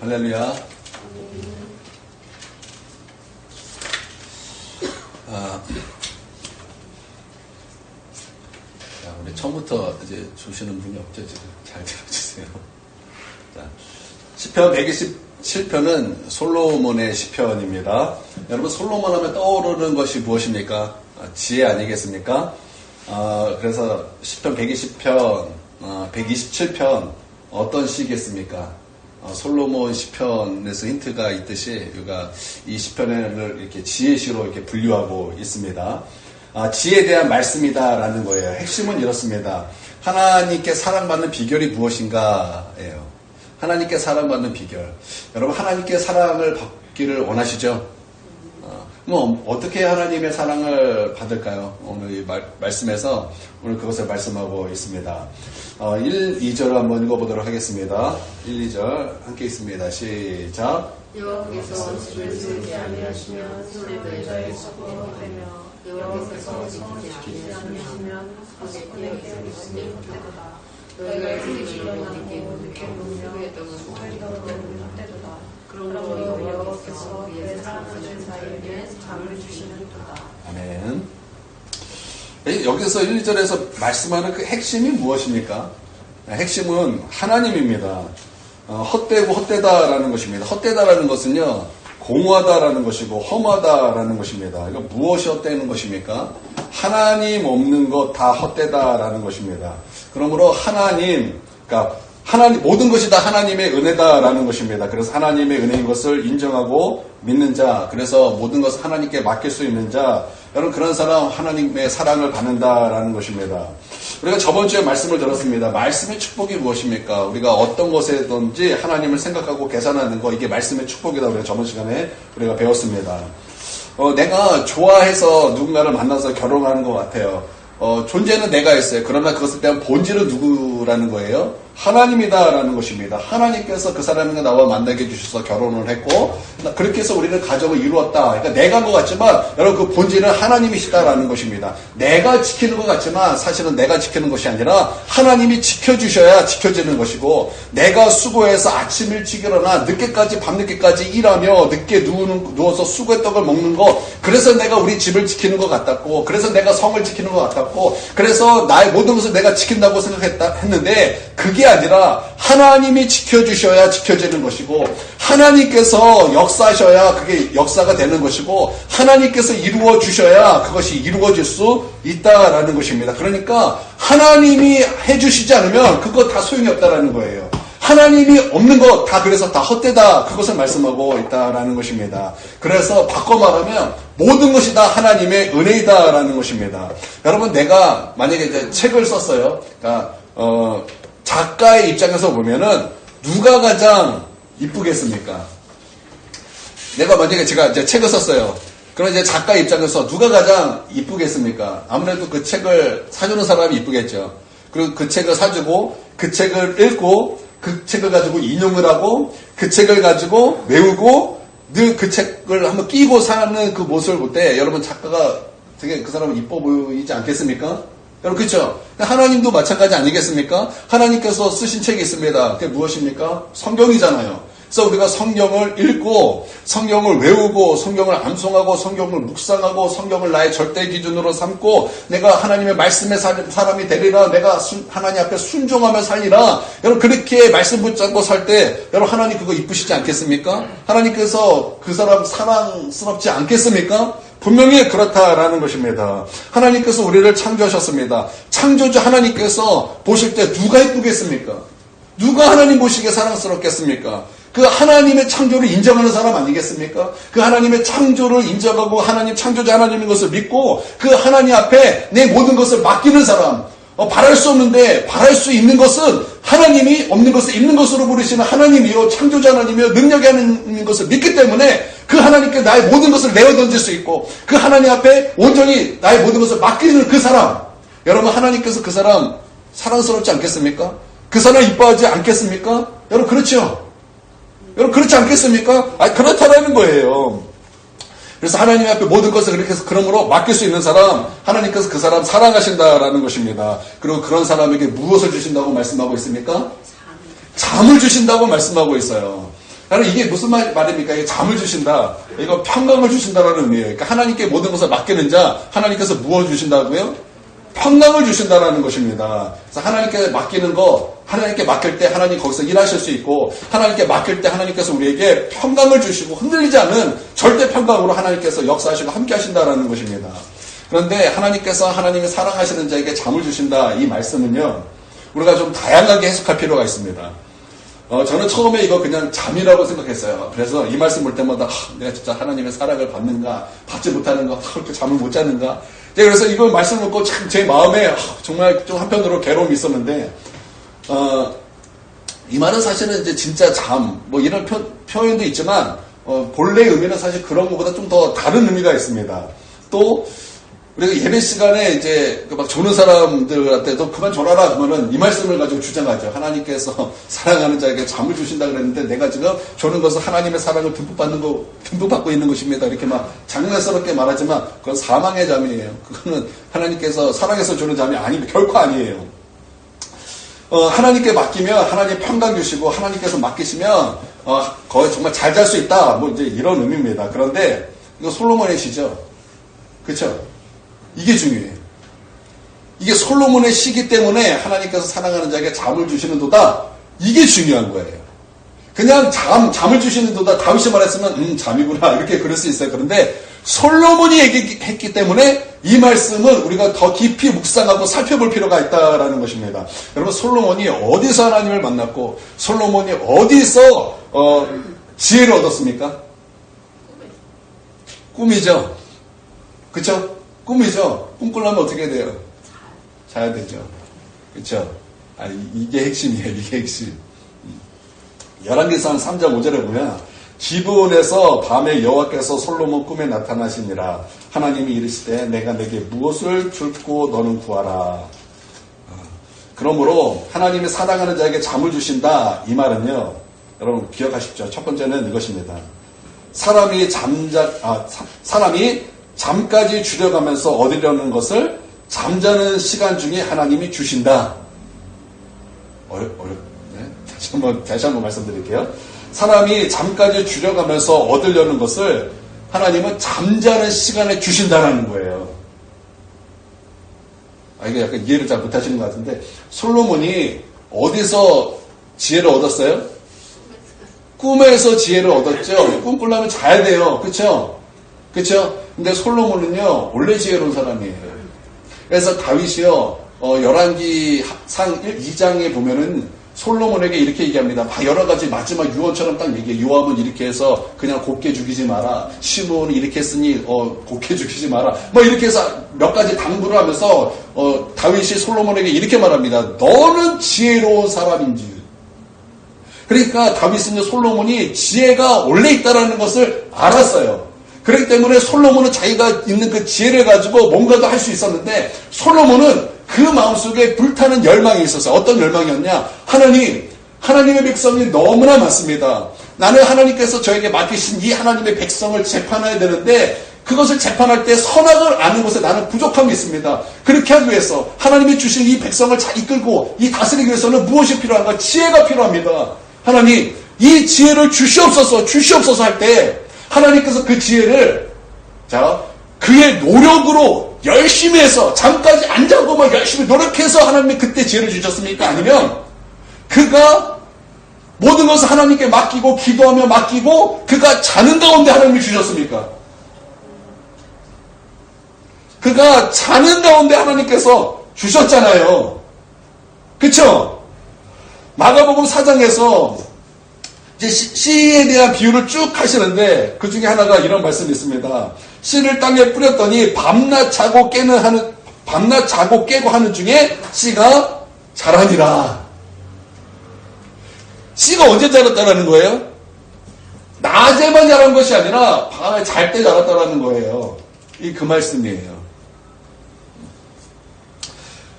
할렐루야. 우리 처음부터 이제 주시는 분이 없죠, 지금. 잘 들어주세요. 자, 시편 127편은 솔로몬의 시편입니다. 여러분, 솔로몬 하면 떠오르는 것이 무엇입니까? 지혜 아니겠습니까? 그래서 시편 120편, 127편, 어떤 시겠습니까? 솔로몬 시편에서 힌트가 있듯이, 우리가 이 시편을 이렇게 지혜시로 이렇게 분류하고 있습니다. 지혜에 대한 말씀이다라는 거예요. 핵심은 이렇습니다. 하나님께 사랑받는 비결이 무엇인가예요. 하나님께 사랑받는 비결. 여러분, 하나님께 사랑을 받기를 원하시죠? 그럼 어떻게 하나님의 사랑을 받을까요? 오늘 이 말씀에서 오늘 그것을 말씀하고 있습니다. 1, 2절을 한번 읽어보도록 하겠습니다. 1, 2절 함께 있습니다. 시작. 여호와께서 집을 세우지 아니하시며 손에 의자에 서고하며 여호와께서 지키지 아니하시면 거짓꾼에게 있으니 헛되도다. 너희가 일찍 일어나고 늦게 보며 수고의 떡을 먹는 헛되도다. 그러므로 여호와께서 그의 사랑하는 자에게 잠을 주시는도다. 아멘. 여기서 1, 2절에서 말씀하는 그 핵심이 무엇입니까? 핵심은 하나님입니다. 헛되고 헛되다라는 것입니다. 헛되다라는 것은요, 공허하다라는 것이고 험하다라는 것입니다. 이거 무엇이 헛되는 것입니까? 하나님 없는 것 다 헛되다라는 것입니다. 그러므로 그러니까 모든 것이 다 하나님의 은혜다라는 것입니다. 그래서 하나님의 은혜인 것을 인정하고 믿는 자, 그래서 모든 것을 하나님께 맡길 수 있는 자, 여러분 그런 사람 하나님의 사랑을 받는다라는 것입니다. 우리가 저번 주에 말씀을 들었습니다. 말씀의 축복이 무엇입니까? 우리가 어떤 것에든지 하나님을 생각하고 계산하는 거, 이게 말씀의 축복이라고 우리가 저번 시간에 우리가 배웠습니다. 내가 좋아해서 누군가를 만나서 결혼하는 것 같아요. 존재는 내가 있어요. 그러나 그것에 대한 본질은 누구라는 거예요? 하나님이다라는 것입니다. 하나님께서 그 사람과 나와 만나게 해주셔서 결혼을 했고, 그렇게 해서 우리는 가정을 이루었다. 그러니까 내가 한 것 같지만, 여러분 그 본질은 하나님이시다라는 것입니다. 내가 지키는 것 같지만, 사실은 내가 지키는 것이 아니라, 하나님이 지켜주셔야 지켜지는 것이고, 내가 수고해서 아침 일찍 일어나 늦게까지, 밤늦게까지 일하며, 늦게 누워서 수고의 떡을 먹는 것, 그래서 내가 우리 집을 지키는 것 같았고, 그래서 내가 성을 지키는 것 같았고, 그래서 나의 모든 것을 내가 지킨다고 했는데, 그게 아니라 하나님이 지켜주셔야 지켜지는 것이고, 하나님께서 역사하셔야 그게 역사가 되는 것이고, 하나님께서 이루어 주셔야 그것이 이루어질 수 있다라는 것입니다. 그러니까 하나님이 해주시지 않으면 그거 다 소용이 없다라는 거예요. 하나님이 없는 것 다 그래서 다 헛되다, 그것을 말씀하고 있다라는 것입니다. 그래서 바꿔 말하면 모든 것이 다 하나님의 은혜이다라는 것입니다. 여러분, 내가 만약에 이제 책을 썼어요. 그러니까 작가의 입장에서 보면은 누가 가장 이쁘겠습니까? 내가 만약에 제가 이제 책을 썼어요. 그럼 이제 작가 입장에서 누가 가장 이쁘겠습니까? 아무래도 그 책을 사주는 사람이 이쁘겠죠. 그리고 그 책을 사주고 그 책을 읽고 그 책을 가지고 인용을 하고 그 책을 가지고 외우고 늘 그 책을 한번 끼고 사는 그 모습을 볼 때 여러분 작가가 되게 그 사람은 이뻐 보이지 않겠습니까? 여러분 그렇죠? 하나님도 마찬가지 아니겠습니까? 하나님께서 쓰신 책이 있습니다. 그게 무엇입니까? 성경이잖아요. 그래서 우리가 성경을 읽고 성경을 외우고 성경을 암송하고 성경을 묵상하고 성경을 나의 절대 기준으로 삼고 내가 하나님의 말씀의 사람이 되리라, 내가 하나님 앞에 순종하며 살리라. 여러분 그렇게 말씀 붙잡고 살 때 여러분 하나님 그거 이쁘시지 않겠습니까? 하나님께서 그 사람 사랑스럽지 않겠습니까? 분명히 그렇다라는 것입니다. 하나님께서 우리를 창조하셨습니다. 창조주 하나님께서 보실 때 누가 이쁘겠습니까? 누가 하나님 보시기에 사랑스럽겠습니까? 그 하나님의 창조를 인정하는 사람 아니겠습니까? 그 하나님의 창조를 인정하고 하나님 창조자 하나님인 것을 믿고 그 하나님 앞에 내 모든 것을 맡기는 사람, 바랄 수 없는데 바랄 수 있는 것은 하나님이 없는 것을 있는 것으로 부르시는 하나님이요 창조자 하나님이요 능력이 하나님인 것을 믿기 때문에 그 하나님께 나의 모든 것을 내어던질 수 있고 그 하나님 앞에 온전히 나의 모든 것을 맡기는 그 사람, 여러분 하나님께서 그 사람 사랑스럽지 않겠습니까? 그 사람 이뻐하지 않겠습니까? 여러분 그렇죠? 여러분 그렇지 않겠습니까? 그렇다라는 거예요. 그래서 하나님 앞에 모든 것을 그렇게 해서 그러므로 맡길 수 있는 사람, 하나님께서 그 사람 사랑하신다라는 것입니다. 그리고 그런 사람에게 무엇을 주신다고 말씀하고 있습니까? 잠을 주신다고 말씀하고 있어요. 나는 이게 무슨 말입니까? 이게 잠을 주신다. 이거 평강을 주신다라는 의미예요. 그러니까 하나님께 모든 것을 맡기는 자, 하나님께서 무엇을 주신다고요? 평강을 주신다라는 것입니다. 그래서 하나님께 맡기는 거, 하나님께 맡길 때 하나님 거기서 일하실 수 있고, 하나님께 맡길 때 하나님께서 우리에게 평강을 주시고 흔들리지 않는 절대 평강으로 하나님께서 역사하시고 함께 하신다라는 것입니다. 그런데 하나님께서 하나님이 사랑하시는 자에게 잠을 주신다. 이 말씀은요, 우리가 좀 다양하게 해석할 필요가 있습니다. 저는 처음에 이거 그냥 잠이라고 생각했어요. 그래서 이 말씀 볼 때마다 내가 진짜 하나님의 사랑을 받는가, 받지 못하는가, 그렇게 잠을 못 자는가. 그래서 이거 말씀 듣고 참 제 마음에 정말 좀 한편으로 괴로움이 있었는데, 이 말은 사실은 이제 진짜 잠, 뭐 이런 표현도 있지만, 본래 의미는 사실 그런 것보다 좀 더 다른 의미가 있습니다. 또, 우리가 예배 시간에 이제 막 조는 사람들한테도 그만 졸아라 그러면은 이 말씀을 가지고 주장하죠. 하나님께서 사랑하는 자에게 잠을 주신다 그랬는데 내가 지금 조는 것은 하나님의 사랑을 듬뿍 받고 있는 것입니다. 이렇게 막 장난스럽게 말하지만 그건 사망의 잠이에요. 그거는 하나님께서 사랑해서 주는 잠이 아닙니다. 결코 아니에요. 하나님께 맡기면 하나님 평강 주시고 하나님께서 맡기시면 거의 정말 잘 잘 수 있다. 뭐 이제 이런 의미입니다. 그런데 이거 솔로몬의 시죠. 그렇죠? 이게 중요해요. 이게 솔로몬의 시기 때문에 하나님께서 사랑하는 자에게 잠을 주시는 도다. 이게 중요한 거예요. 그냥 잠을 주시는 도다. 다윗이 말했으면 잠이구나 이렇게 그럴 수 있어요. 그런데 솔로몬이 얘기했기 때문에 이 말씀은 우리가 더 깊이 묵상하고 살펴볼 필요가 있다라는 것입니다. 여러분 솔로몬이 어디서 하나님을 만났고 솔로몬이 어디서 지혜를 얻었습니까? 꿈이죠. 그렇죠? 꿈이죠. 꿈 꾸려면 어떻게 돼요? 자야 되죠. 그렇죠? 이게 핵심이에요. 이게 핵심. 열왕기상 3장 5절에 보면 기브온에서 밤에 여호와께서 솔로몬 꿈에 나타나시니라. 하나님이 이르시되 내가 내게 무엇을 줄고 너는 구하라. 그러므로 하나님이 사랑하는 자에게 잠을 주신다. 이 말은요. 여러분 기억하십시오. 첫 번째는 이것입니다. 사람이 잠까지 줄여가면서 얻으려는 것을 잠자는 시간 중에 하나님이 주신다. 네? 다시 한번 말씀드릴게요. 사람이 잠까지 줄여가면서 얻으려는 것을 하나님은 잠자는 시간에 주신다라는 거예요. 이게 약간 이해를 잘 못하시는 것 같은데 솔로몬이 어디서 지혜를 얻었어요? 꿈에서 지혜를 얻었죠. 꿈 꾸려면 자야 돼요. 그렇죠? 그렇죠? 근데 솔로몬은요 원래 지혜로운 사람이에요. 그래서 다윗이요 열왕기상 2장에 보면은 솔로몬에게 이렇게 얘기합니다. 여러 가지 마지막 유언처럼 딱 얘기해. 요압은 이렇게 해서 그냥 곱게 죽이지 마라. 시므온은 이렇게 했으니 곱게 죽이지 마라. 뭐 이렇게 해서 몇 가지 당부를 하면서 다윗이 솔로몬에게 이렇게 말합니다. 너는 지혜로운 사람인지. 그러니까 다윗은요 솔로몬이 지혜가 원래 있다라는 것을 알았어요. 그렇기 때문에 솔로몬은 자기가 있는 그 지혜를 가지고 뭔가도 할 수 있었는데 솔로몬은 그 마음속에 불타는 열망이 있었어요. 어떤 열망이었냐? 하나님의 백성이 너무나 많습니다. 나는 하나님께서 저에게 맡기신 이 하나님의 백성을 재판해야 되는데 그것을 재판할 때 선악을 아는 것에 나는 부족함이 있습니다. 그렇게 하기 위해서 하나님이 주신 이 백성을 잘 이끌고 이 다스리기 위해서는 무엇이 필요한가? 지혜가 필요합니다. 하나님 이 지혜를 주시옵소서 할 때 하나님께서 그 지혜를 그의 노력으로 열심히 해서 잠까지 안 자고 막 열심히 노력해서 하나님이 그때 지혜를 주셨습니까? 아니면 그가 모든 것을 하나님께 맡기고 기도하며 맡기고 그가 자는 가운데 하나님이 주셨습니까? 그가 자는 가운데 하나님께서 주셨잖아요. 그쵸? 마가복음 4장에서 이제 씨에 대한 비유를 쭉 하시는데 그 중에 하나가 이런 말씀이 있습니다. 씨를 땅에 뿌렸더니 밤낮 자고 깨고 하는 중에 씨가 자라니라. 씨가 언제 자랐다라는 거예요? 낮에만 자란 것이 아니라 밤에 잘 때 자랐다라는 거예요. 이 그 말씀이에요.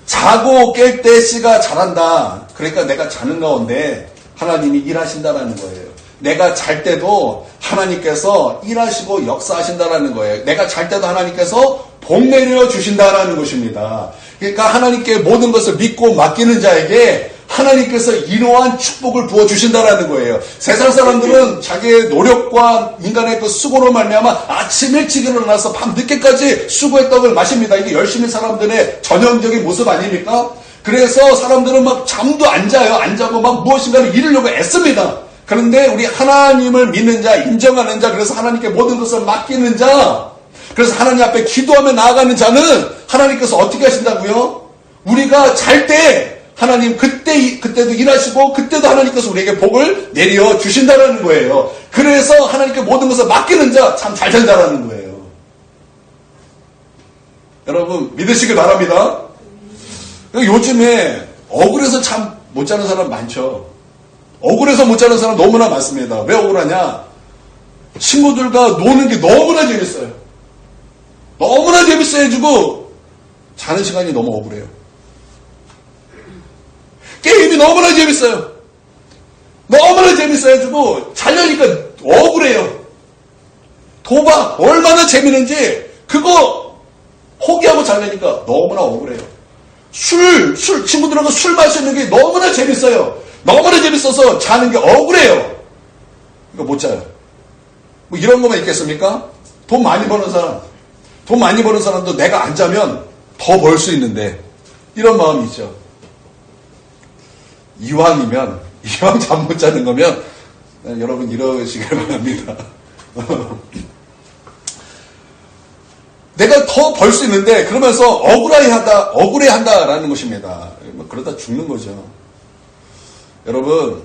자고 깰 때 씨가 자란다. 그러니까 내가 자는 가운데 하나님이 일하신다라는 거예요. 내가 잘 때도 하나님께서 일하시고 역사하신다라는 거예요. 내가 잘 때도 하나님께서 복 내려 주신다라는 것입니다. 그러니까 하나님께 모든 것을 믿고 맡기는 자에게 하나님께서 이러한 축복을 부어주신다라는 거예요. 세상 사람들은 자기의 노력과 인간의 그 수고로 말미암아 아침 일찍 일어나서 밤 늦게까지 수고의 떡을 마십니다. 이게 열심히 사람들의 전형적인 모습 아닙니까? 그래서 사람들은 막 잠도 안 자요. 안 자고 막 무엇인가를 이루려고 애씁니다. 그런데 우리 하나님을 믿는 자, 인정하는 자, 그래서 하나님께 모든 것을 맡기는 자, 그래서 하나님 앞에 기도하며 나아가는 자는 하나님께서 어떻게 하신다고요? 우리가 잘 때 하나님 그때도 일하시고 그때도 하나님께서 우리에게 복을 내려 주신다는 거예요. 그래서 하나님께 모든 것을 맡기는 자 참 잘 산다라는 거예요. 여러분 믿으시길 바랍니다. 요즘에 억울해서 참 못 자는 사람 많죠. 억울해서 못 자는 사람 너무나 많습니다. 왜 억울하냐? 친구들과 노는 게 너무나 재밌어요. 너무나 재밌어해주고 자는 시간이 너무 억울해요. 게임이 너무나 재밌어요. 너무나 재밌어해주고 자려니까 억울해요. 도박 얼마나 재밌는지 그거 포기하고 자려니까 너무나 억울해요. 술 친구들하고 술 마시는 게 너무나 재밌어요. 너무나 재밌어서 자는 게 억울해요. 이거 못 자요. 뭐 이런 거만 있겠습니까? 돈 많이 버는 사람도 내가 안 자면 더 벌 수 있는데 이런 마음이 있죠. 이왕 잠 못 자는 거면 여러분 이러시길 바랍니다. 내가 더 벌 수 있는데 그러면서 억울해한다라는 것입니다. 뭐 그러다 죽는 거죠. 여러분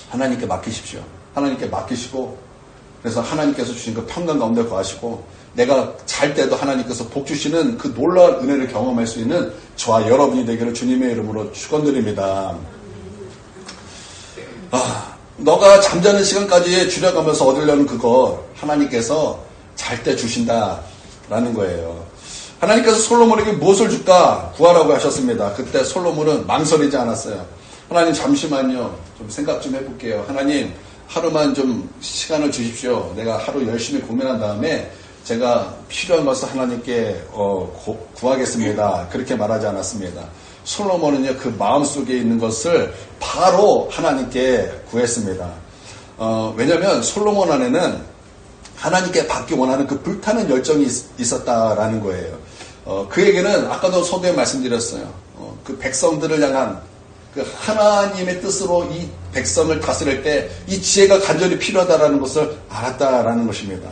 하나님께 맡기십시오. 하나님께 맡기시고 그래서 하나님께서 주신 그 평강 가운데 거하시고 내가 잘 때도 하나님께서 복 주시는 그 놀라운 은혜를 경험할 수 있는 저와 여러분이 되기를 주님의 이름으로 축원드립니다. 너가 잠자는 시간까지 줄여가면서 얻으려는 그거 하나님께서 잘 때 주신다라는 거예요. 하나님께서 솔로몬에게 무엇을 줄까 구하라고 하셨습니다. 그때 솔로몬은 망설이지 않았어요. 하나님 잠시만요. 좀 생각 좀 해볼게요. 하나님 하루만 좀 시간을 주십시오. 내가 하루 열심히 고민한 다음에 제가 필요한 것을 하나님께 구하겠습니다. 그렇게 말하지 않았습니다. 솔로몬은요 그 마음속에 있는 것을 바로 하나님께 구했습니다. 왜냐하면 솔로몬 안에는 하나님께 받기 원하는 그 불타는 열정이 있었다라는 거예요. 그에게는 아까도 서두에 말씀드렸어요. 그 백성들을 향한 그 하나님의 뜻으로 이 백성을 다스릴 때 이 지혜가 간절히 필요하다라는 것을 알았다라는 것입니다.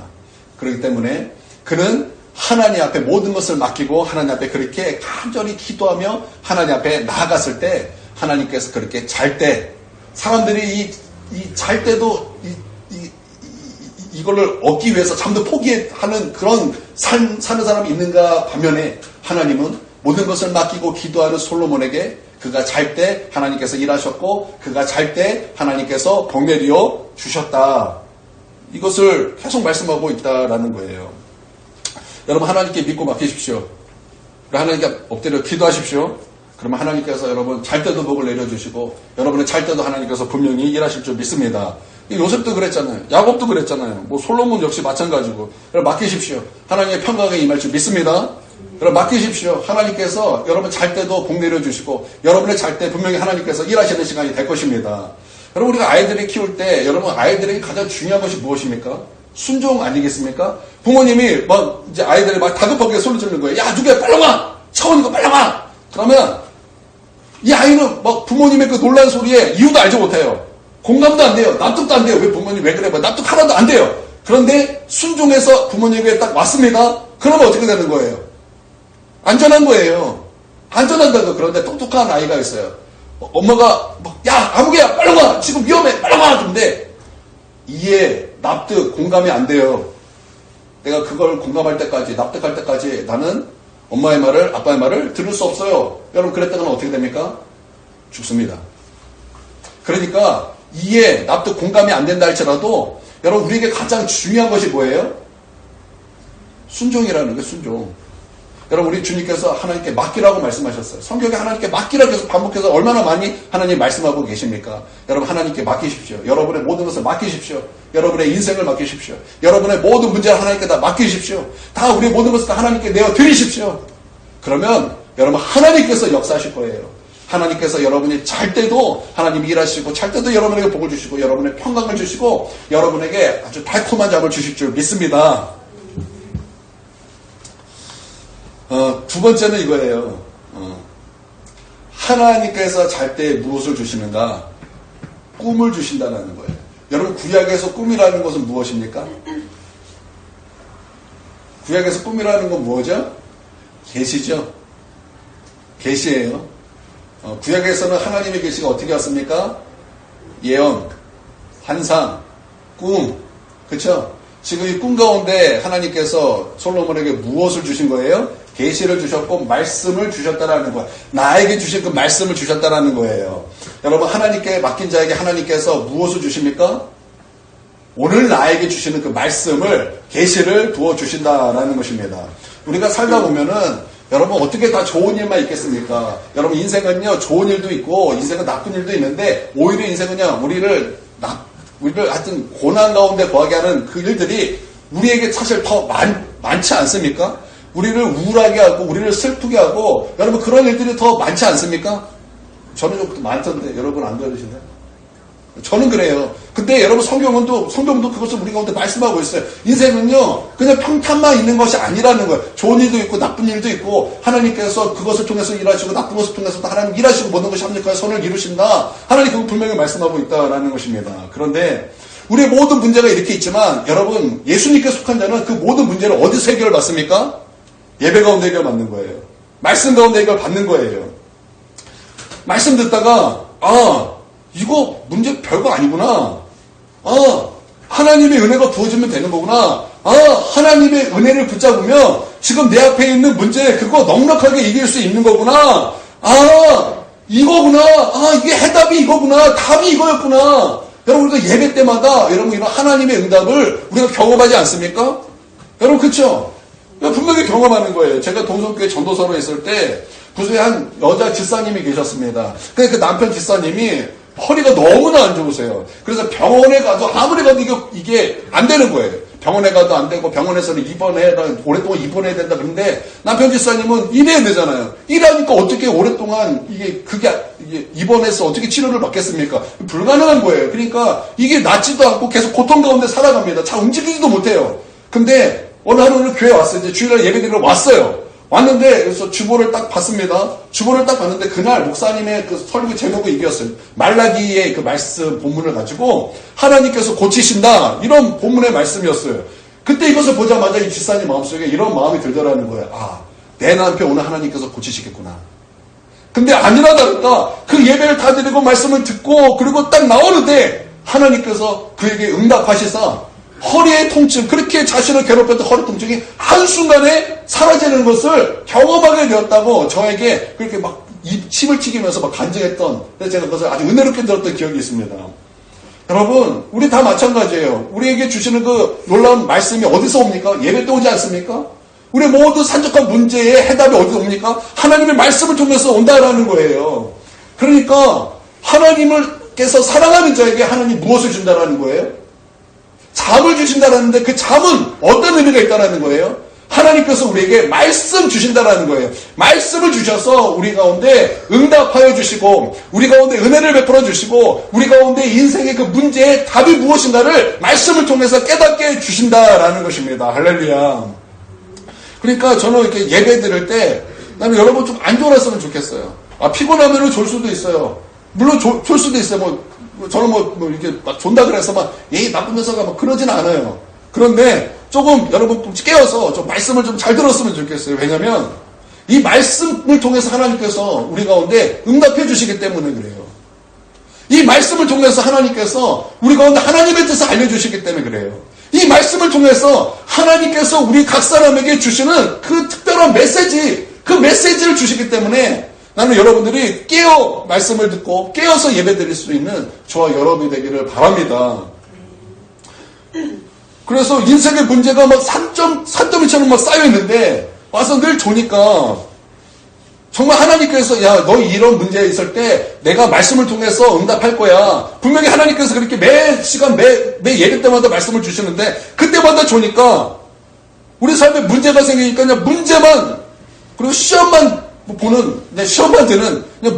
그렇기 때문에 그는 하나님 앞에 모든 것을 맡기고 하나님 앞에 그렇게 간절히 기도하며 하나님 앞에 나아갔을 때 하나님께서 그렇게 잘 때 사람들이 이 잘 때도 이걸를 얻기 위해서 잠도 포기하는 그런 사는 사람이 있는가 반면에 하나님은 모든 것을 맡기고 기도하는 솔로몬에게 그가 잘 때 하나님께서 일하셨고 그가 잘 때 하나님께서 복 내려 주셨다. 이것을 계속 말씀하고 있다라는 거예요. 여러분 하나님께 믿고 맡기십시오. 하나님께 엎드려 기도하십시오. 그러면 하나님께서 여러분 잘 때도 복을 내려주시고 여러분의 잘 때도 하나님께서 분명히 일하실 줄 믿습니다. 요셉도 그랬잖아요. 야곱도 그랬잖아요. 뭐 솔로몬 역시 마찬가지고. 여러분 맡기십시오. 하나님의 평강에 임할 줄 믿습니다. 여러분 맡기십시오. 하나님께서 여러분 잘 때도 복 내려주시고 여러분의 잘 때 분명히 하나님께서 일하시는 시간이 될 것입니다. 여러분 우리가 아이들을 키울 때 여러분 아이들에게 가장 중요한 것이 무엇입니까? 순종 아니겠습니까? 부모님이 막 이제 아이들이 막 다급하게 소리 지르는 거예요. 야 누구야 빨리 와! 차원이가 빨리 와! 그러면 이 아이는 막 부모님의 그 놀란 소리에 이유도 알지 못해요. 공감도 안 돼요. 납득도 안 돼요. 왜 부모님 왜 그래? 납득 하나도 안 돼요. 그런데 순종해서 부모님에게 딱 왔습니다. 그러면 어떻게 되는 거예요? 안전한 거예요. 안전한다고. 그런데 똑똑한 아이가 있어요. 엄마가 막, 야 아무개야 빨리 와! 지금 위험해! 빨리 와! 그런데 이해, 납득, 공감이 안 돼요. 내가 그걸 공감할 때까지 납득할 때까지 나는 엄마의 말을 아빠의 말을 들을 수 없어요. 여러분 그랬다가 어떻게 됩니까? 죽습니다. 그러니까 이해, 납득, 공감이 안 된다 할지라도 여러분 우리에게 가장 중요한 것이 뭐예요? 순종이라는 게 순종. 여러분 우리 주님께서 하나님께 맡기라고 말씀하셨어요. 성경에 하나님께 맡기라고 계속 반복해서 얼마나 많이 하나님 말씀하고 계십니까? 여러분 하나님께 맡기십시오. 여러분의 모든 것을 맡기십시오. 여러분의 인생을 맡기십시오. 여러분의 모든 문제를 하나님께 다 맡기십시오. 다 우리의 모든 것을 다 하나님께 내어드리십시오. 그러면 여러분 하나님께서 역사하실 거예요. 하나님께서 여러분이 잘 때도 하나님이 일하시고 잘 때도 여러분에게 복을 주시고 여러분의 평강을 주시고 여러분에게 아주 달콤한 잠을 주실 줄 믿습니다. 두 번째는 이거예요. 하나님께서 잘 때 무엇을 주시는가? 꿈을 주신다는 거예요. 여러분 구약에서 꿈이라는 것은 무엇입니까? 구약에서 꿈이라는 건 뭐죠? 계시죠? 계시예요. 구약에서는 하나님의 계시가 어떻게 왔습니까? 예언, 환상, 꿈, 그렇죠? 지금 이 꿈 가운데 하나님께서 솔로몬에게 무엇을 주신 거예요? 계시를 주셨고 말씀을 주셨다라는 거예요. 나에게 주신 그 말씀을 주셨다라는 거예요. 여러분 하나님께 맡긴 자에게 하나님께서 무엇을 주십니까? 오늘 나에게 주시는 그 말씀을 계시를 부어 주신다라는 것입니다. 우리가 살다 보면은 여러분 어떻게 다 좋은 일만 있겠습니까? 여러분 인생은요 좋은 일도 있고 인생은 나쁜 일도 있는데 오히려 인생은요 우리를 하여튼 고난 가운데 거하게 하는 그 일들이 우리에게 사실 더 많지 않습니까? 우리를 우울하게 하고 우리를 슬프게 하고 여러분 그런 일들이 더 많지 않습니까? 저는 좀 많던데 여러분 안 그러시나요? 저는 그래요. 근데 여러분 성경도 그것을 우리 가운데 말씀하고 있어요. 인생은요 그냥 평탄만 있는 것이 아니라는 거예요. 좋은 일도 있고 나쁜 일도 있고 하나님께서 그것을 통해서 일하시고 나쁜 것을 통해서도 하나님 일하시고 모든 것이 합력하여 선을 이루신다. 하나님 그거 분명히 말씀하고 있다라는 것입니다. 그런데 우리의 모든 문제가 이렇게 있지만 여러분 예수님께 속한 자는 그 모든 문제를 어디서 해결을 받습니까? 예배 가운데 해결 받는 거예요. 말씀 가운데 해결 받는 거예요. 말씀 듣다가 이거 문제 별거 아니구나. 하나님의 은혜가 부어지면 되는 거구나. 하나님의 은혜를 붙잡으면 지금 내 앞에 있는 문제 그거 넉넉하게 이길 수 있는 거구나. 이거구나. 이게 해답이 이거구나. 답이 이거였구나. 여러분 우리가 예배 때마다 여러분 이런 하나님의 응답을 우리가 경험하지 않습니까? 여러분 그렇죠? 분명히 경험하는 거예요. 제가 동성교회 전도사로 있을 때 부서에 한 여자 집사님이 계셨습니다. 그 남편 집사님이 허리가 너무나 안 좋으세요. 그래서 병원에 가도 아무리 가도 이게 안 되는 거예요. 병원에 가도 안 되고 병원에서는 오랫동안 입원해야 된다 그러는데 남편 집사님은 일해야 되잖아요. 일하니까 어떻게 오랫동안 그게 입원해서 어떻게 치료를 받겠습니까? 불가능한 거예요. 그러니까 이게 낫지도 않고 계속 고통 가운데 살아갑니다. 잘 움직이지도 못해요. 근데 어느 하루는 교회 왔어요. 이제 주일날 예배드리러 왔어요. 왔는데 그래서 주보를 딱 봤습니다. 주보를 딱 봤는데 그날 목사님의 그 설교 제목이 이겼어요. 말라기의 그 말씀 본문을 가지고 하나님께서 고치신다 이런 본문의 말씀이었어요. 그때 이것을 보자마자 이 집사님 마음속에 이런 마음이 들더라는 거예요. 내 남편 오늘 하나님께서 고치시겠구나. 근데 아니라 다를까 그 예배를 다 드리고 말씀을 듣고 그리고 딱 나오는데 하나님께서 그에게 응답하시사 허리의 통증, 그렇게 자신을 괴롭혔던 허리 통증이 한순간에 사라지는 것을 경험하게 되었다고 저에게 그렇게 막 침을 튀기면서 막 간증했던, 제가 그것을 아주 은혜롭게 들었던 기억이 있습니다. 여러분, 우리 다 마찬가지예요. 우리에게 주시는 그 놀라운 말씀이 어디서 옵니까? 예배 때 오지 않습니까? 우리 모든 산적한 문제의 해답이 어디서 옵니까? 하나님의 말씀을 통해서 온다라는 거예요. 그러니까 하나님께서 사랑하는 자에게 하나님 무엇을 준다라는 거예요? 잠을 주신다라는데 그 잠은 어떤 의미가 있다라는 거예요? 하나님께서 우리에게 말씀 주신다라는 거예요. 말씀을 주셔서 우리 가운데 응답하여 주시고 우리 가운데 은혜를 베풀어 주시고 우리 가운데 인생의 그 문제의 답이 무엇인가를 말씀을 통해서 깨닫게 해 주신다라는 것입니다. 할렐루야. 그러니까 저는 이렇게 예배 드릴 때 나는 여러분 좀 안 졸았으면 좋겠어요. 피곤하면 졸 수도 있어요. 물론 졸 수도 있어요. 저는 이렇게 막 존다 그래서 나쁘면서가 막 그러진 않아요. 그런데 조금 여러분 좀 깨어서 좀 말씀을 좀 잘 들었으면 좋겠어요. 왜냐면 이 말씀을 통해서 하나님께서 우리 가운데 응답해 주시기 때문에 그래요. 이 말씀을 통해서 하나님께서 우리 가운데 하나님의 뜻을 알려주시기 때문에 그래요. 이 말씀을 통해서 하나님께서 우리 각 사람에게 주시는 그 특별한 메시지, 그 메시지를 주시기 때문에 나는 여러분들이 깨어 말씀을 듣고 깨어서 예배 드릴 수 있는 저와 여러분이 되기를 바랍니다. 그래서 인생의 문제가 막 산더미처럼 막 쌓여있는데 와서 늘 조니까 정말 하나님께서 너 이런 문제에 있을 때 내가 말씀을 통해서 응답할 거야. 분명히 하나님께서 그렇게 매 시간 매 예배 때마다 말씀을 주시는데 그때마다 조니까 우리 삶에 문제가 생기니까 그냥 문제만 그리고 시험만 보는 시험만 드는 그냥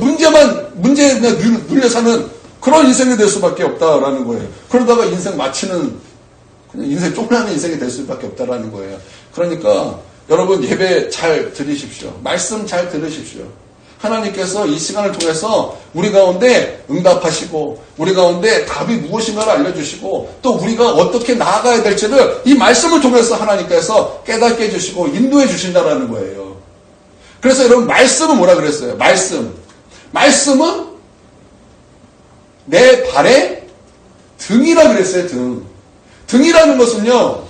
문제에 그냥 눌려 사는 그런 인생이 될 수밖에 없다라는 거예요. 그러다가 인생 마치는, 그냥 인생 쫑나는 인생이 될 수밖에 없다라는 거예요. 그러니까 여러분 예배 잘 들으십시오. 말씀 잘 들으십시오. 하나님께서 이 시간을 통해서 우리 가운데 응답하시고 우리 가운데 답이 무엇인가를 알려주시고 또 우리가 어떻게 나아가야 될지를 이 말씀을 통해서 하나님께서 깨닫게 해주시고 인도해 주신다라는 거예요. 그래서 여러분 말씀은 뭐라 그랬어요? 말씀은 내 발의 등이라 그랬어요. 등이라는 것은요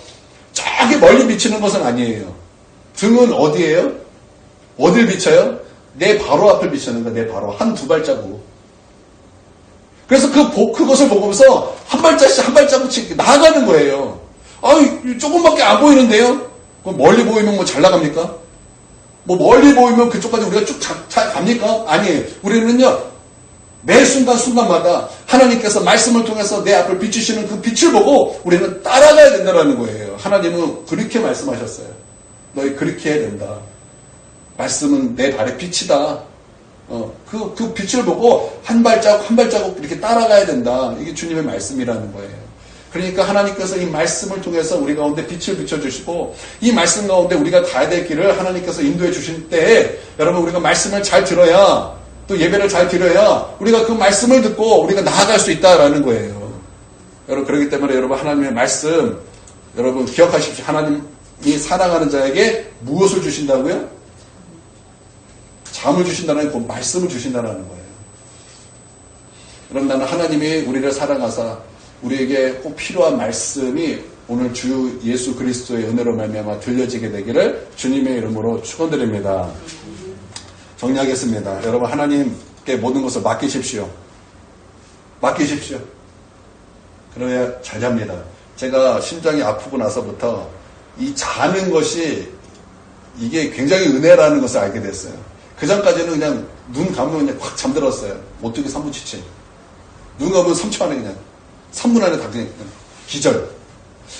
저기 멀리 비치는 것은 아니에요. 등은 어디예요? 어딜 비춰요? 내 바로 앞을 비추는 거야. 내 바로 한두 발자국. 그래서 그것을 보면서 한 발자국씩 나아가는 거예요. 조금밖에 안 보이는데요? 그럼 멀리 보이면 뭐 잘 나갑니까? 뭐 멀리 보이면 그쪽까지 우리가 쭉 잘 갑니까? 아니에요. 우리는요 매 순간마다 하나님께서 말씀을 통해서 내 앞을 비추시는 그 빛을 보고 우리는 따라가야 된다는 거예요. 하나님은 그렇게 말씀하셨어요. 너희 그렇게 해야 된다. 말씀은 내 발의 빛이다. 그 빛을 보고 한 발자국 이렇게 따라가야 된다. 이게 주님의 말씀이라는 거예요. 그러니까 하나님께서 이 말씀을 통해서 우리 가운데 빛을 비춰주시고 이 말씀 가운데 우리가 가야 될 길을 하나님께서 인도해 주실 때에 여러분 우리가 말씀을 잘 들어야 또 예배를 잘 드려야 우리가 그 말씀을 듣고 우리가 나아갈 수 있다라는 거예요. 여러분 그렇기 때문에 여러분 하나님의 말씀 여러분 기억하십시오. 하나님이 사랑하는 자에게 무엇을 주신다고요? 잠을 주신다는 건 말씀을 주신다는 거예요. 그럼 나는 하나님이 우리를 사랑하사 우리에게 꼭 필요한 말씀이 오늘 주 예수 그리스도의 은혜로 말미암아 들려지게 되기를 주님의 이름으로 축원드립니다. 정리하겠습니다. 여러분 하나님께 모든 것을 맡기십시오. 그래야 잘 잡니다. 제가 심장이 아프고 나서부터 이 자는 것이 이게 굉장히 은혜라는 것을 알게 됐어요. 그 전까지는 그냥 눈 감으면 그냥 확 잠들었어요. 오뚜기 3분7치. 눈 감으면 3초 안에 그냥 3분 안에 다 그냥 기절.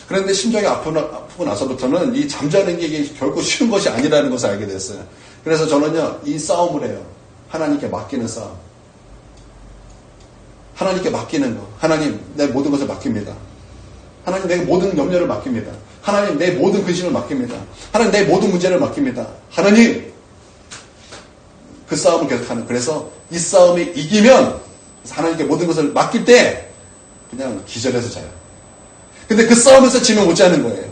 그런데 심장이 아프고 나서부터는 이 잠자는 게 이게 결코 쉬운 것이 아니라는 것을 알게 됐어요. 그래서 저는요 이 싸움을 해요. 하나님께 맡기는 싸움. 하나님께 맡기는 거. 하나님 내 모든 것을 맡깁니다. 하나님 내 모든 염려를 맡깁니다. 하나님 내 모든 근심을 맡깁니다. 하나님 내 모든 문제를 맡깁니다. 하나님 그 싸움을 계속하는. 그래서 이 싸움이 이기면 하나님께 모든 것을 맡길 때 그냥 기절해서 자요. 근데 그 싸움에서 지면 못 자는 거예요.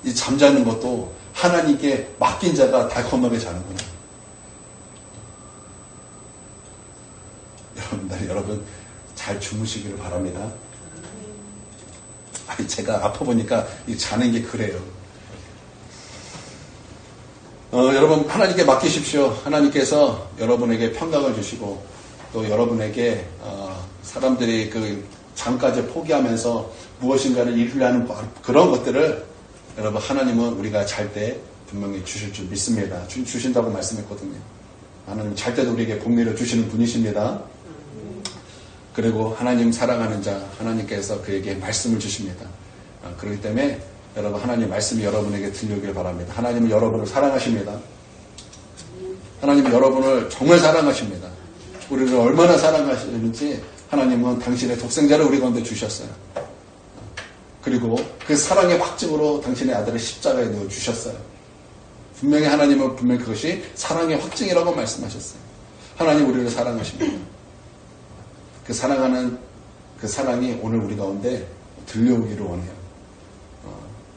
이 잠자는 것도 하나님께 맡긴 자가 달콤하게 자는구나. 여러분 잘 주무시기를 바랍니다. 제가 아파 보니까 이 자는 게 그래요. 여러분 하나님께 맡기십시오. 하나님께서 여러분에게 평강을 주시고 또 여러분에게 사람들이 그 잠까지 포기하면서 무엇인가를 이루려는 그런 것들을 여러분 하나님은 우리가 잘 때 분명히 주실 줄 믿습니다. 주신다고 말씀했거든요. 하나님 잘 때도 우리에게 복 내려 주시는 분이십니다. 그리고 하나님 사랑하는 자 하나님께서 그에게 말씀을 주십니다. 그렇기 때문에 여러분 하나님 말씀이 여러분에게 들려오길 바랍니다. 하나님은 여러분을 사랑하십니다. 하나님은 여러분을 정말 사랑하십니다. 우리를 얼마나 사랑하시는지 하나님은 당신의 독생자를 우리 가운데 주셨어요. 그리고 그 사랑의 확증으로 당신의 아들을 십자가에 넣어주셨어요. 분명히 하나님은 분명히 그것이 사랑의 확증이라고 말씀하셨어요. 하나님 우리를 사랑하십니다. 그 사랑하는 그 사랑이 오늘 우리 가운데 들려오기를 원해요.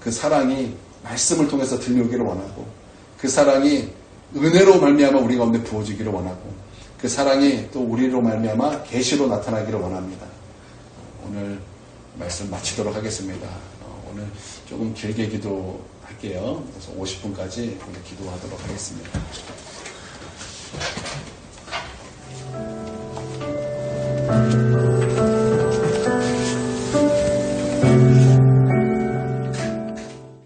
그 사랑이 말씀을 통해서 들려오기를 원하고 그 사랑이 은혜로 말미암아 우리 가운데 부어지기를 원하고 그 사랑이 또 우리로 말미암아 계시로 나타나기를 원합니다. 오늘 말씀 마치도록 하겠습니다. 오늘 조금 길게 기도할게요. 그래서 50분까지 기도하도록 하겠습니다.